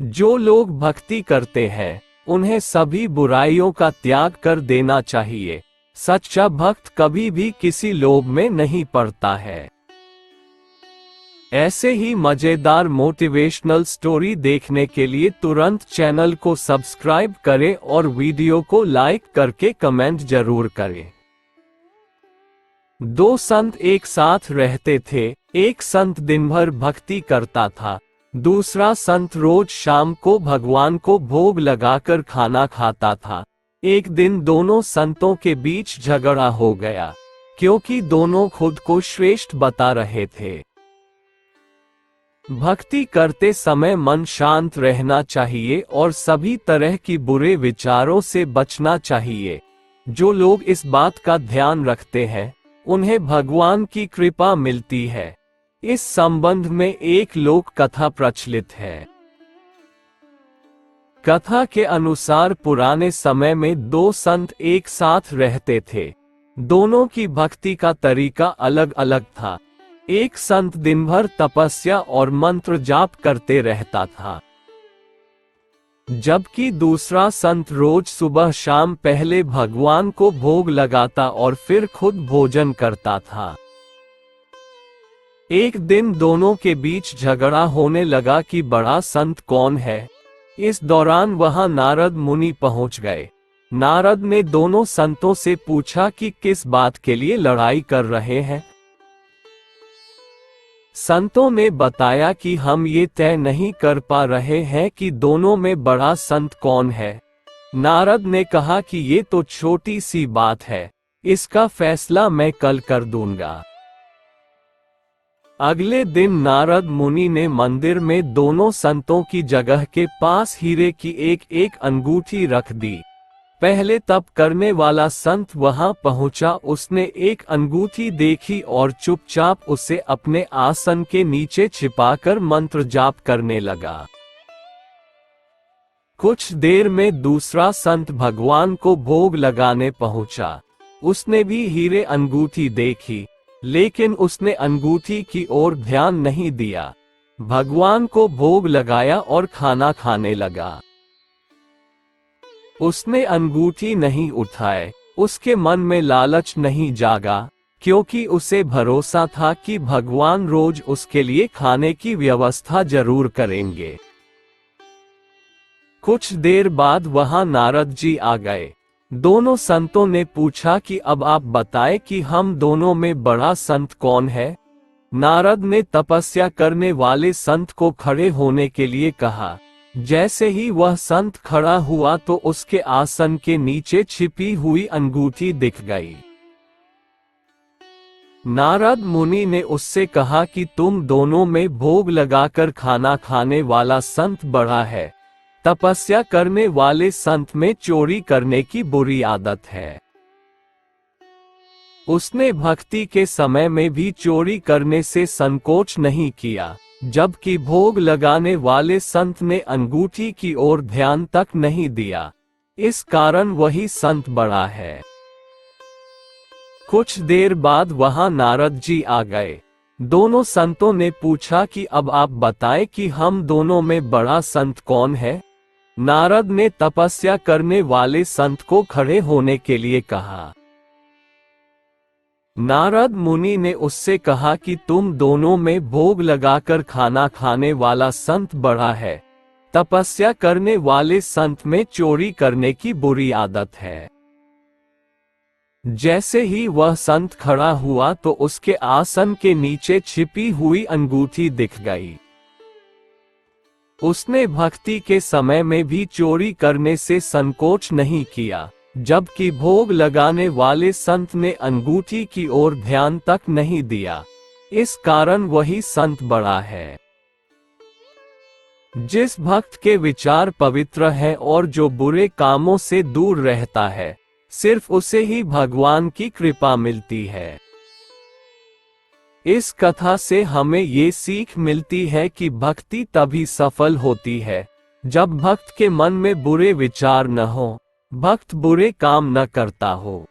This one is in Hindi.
जो लोग भक्ति करते हैं उन्हें सभी बुराइयों का त्याग कर देना चाहिए। सच्चा भक्त कभी भी किसी लोभ में नहीं पड़ता है। ऐसे ही मजेदार मोटिवेशनल स्टोरी देखने के लिए तुरंत चैनल को सब्सक्राइब करें और वीडियो को लाइक करके कमेंट जरूर करें। दो संत एक साथ रहते थे। एक संत दिन भर भक्ति करता था, दूसरा संत रोज शाम को भगवान को भोग लगाकर खाना खाता था। एक दिन दोनों संतों के बीच झगड़ा हो गया, क्योंकि दोनों खुद को श्रेष्ठ बता रहे थे। भक्ति करते समय मन शांत रहना चाहिए और सभी तरह की बुरे विचारों से बचना चाहिए। जो लोग इस बात का ध्यान रखते हैं उन्हें भगवान की कृपा मिलती है। इस संबंध में एक लोक कथा प्रचलित है। कथा के अनुसार पुराने समय में दो संत एक साथ रहते थे। दोनों की भक्ति का तरीका अलग अलग था। एक संत दिन भर तपस्या और मंत्र जाप करते रहता था, जबकि दूसरा संत रोज सुबह शाम पहले भगवान को भोग लगाता और फिर खुद भोजन करता था। एक दिन दोनों के बीच झगड़ा होने लगा कि बड़ा संत कौन है। इस दौरान वहां नारद मुनि पहुंच गए। नारद ने दोनों संतों से पूछा कि किस बात के लिए लड़ाई कर रहे हैं। संतों ने बताया कि हम ये तय नहीं कर पा रहे हैं कि दोनों में बड़ा संत कौन है। नारद ने कहा कि ये तो छोटी सी बात है, इसका फैसला मैं कल कर दूंगा। अगले दिन नारद मुनि ने मंदिर में दोनों संतों की जगह के पास हीरे की एक एक अंगूठी रख दी। पहले तप करने वाला संत वहां पहुंचा। उसने एक अंगूठी देखी और चुपचाप उसे अपने आसन के नीचे छिपाकर मंत्र जाप करने लगा। कुछ देर में दूसरा संत भगवान को भोग लगाने पहुंचा। उसने भी हीरे अंगूठी देखी, लेकिन उसने अंगूठी की ओर ध्यान नहीं दिया। भगवान को भोग लगाया और खाना खाने लगा। उसने अंगूठी नहीं उठाए। उसके मन में लालच नहीं जागा, क्योंकि उसे भरोसा था कि भगवान रोज उसके लिए खाने की व्यवस्था जरूर करेंगे। कुछ देर बाद वहां नारद जी आ गए। दोनों संतों ने पूछा कि अब आप बताएं कि हम दोनों में बड़ा संत कौन है। नारद ने तपस्या करने वाले संत को खड़े होने के लिए कहा। जैसे ही वह संत खड़ा हुआ तो उसके आसन के नीचे छिपी हुई अंगूठी दिख गई। नारद मुनि ने उससे कहा कि तुम दोनों में भोग लगाकर खाना खाने वाला संत बड़ा है। तपस्या करने वाले संत में चोरी करने की बुरी आदत है। उसने भक्ति के समय में भी चोरी करने से संकोच नहीं किया, जबकि भोग लगाने वाले संत ने अंगूठी की ओर ध्यान तक नहीं दिया। इस कारण वही संत बड़ा है। कुछ देर बाद वहां नारद जी आ गए। दोनों संतों ने पूछा कि अब आप बताएं कि हम दोनों में बड़ा संत कौन है। नारद ने तपस्या करने वाले संत को खड़े होने के लिए कहा। नारद मुनि ने उससे कहा कि तुम दोनों में भोग लगाकर खाना खाने वाला संत बड़ा है। तपस्या करने वाले संत में चोरी करने की बुरी आदत है। जैसे ही वह संत खड़ा हुआ तो उसके आसन के नीचे छिपी हुई अंगूठी दिख गई। उसने भक्ति के समय में भी चोरी करने से संकोच नहीं किया, जबकि भोग लगाने वाले संत ने अंगूठी की ओर ध्यान तक नहीं दिया। इस कारण वही संत बड़ा है। जिस भक्त के विचार पवित्र हैं और जो बुरे कामों से दूर रहता है, सिर्फ उसे ही भगवान की कृपा मिलती है। इस कथा से हमें ये सीख मिलती है कि भक्ति तभी सफल होती है जब भक्त के मन में बुरे विचार न हो, भक्त बुरे काम न करता हो।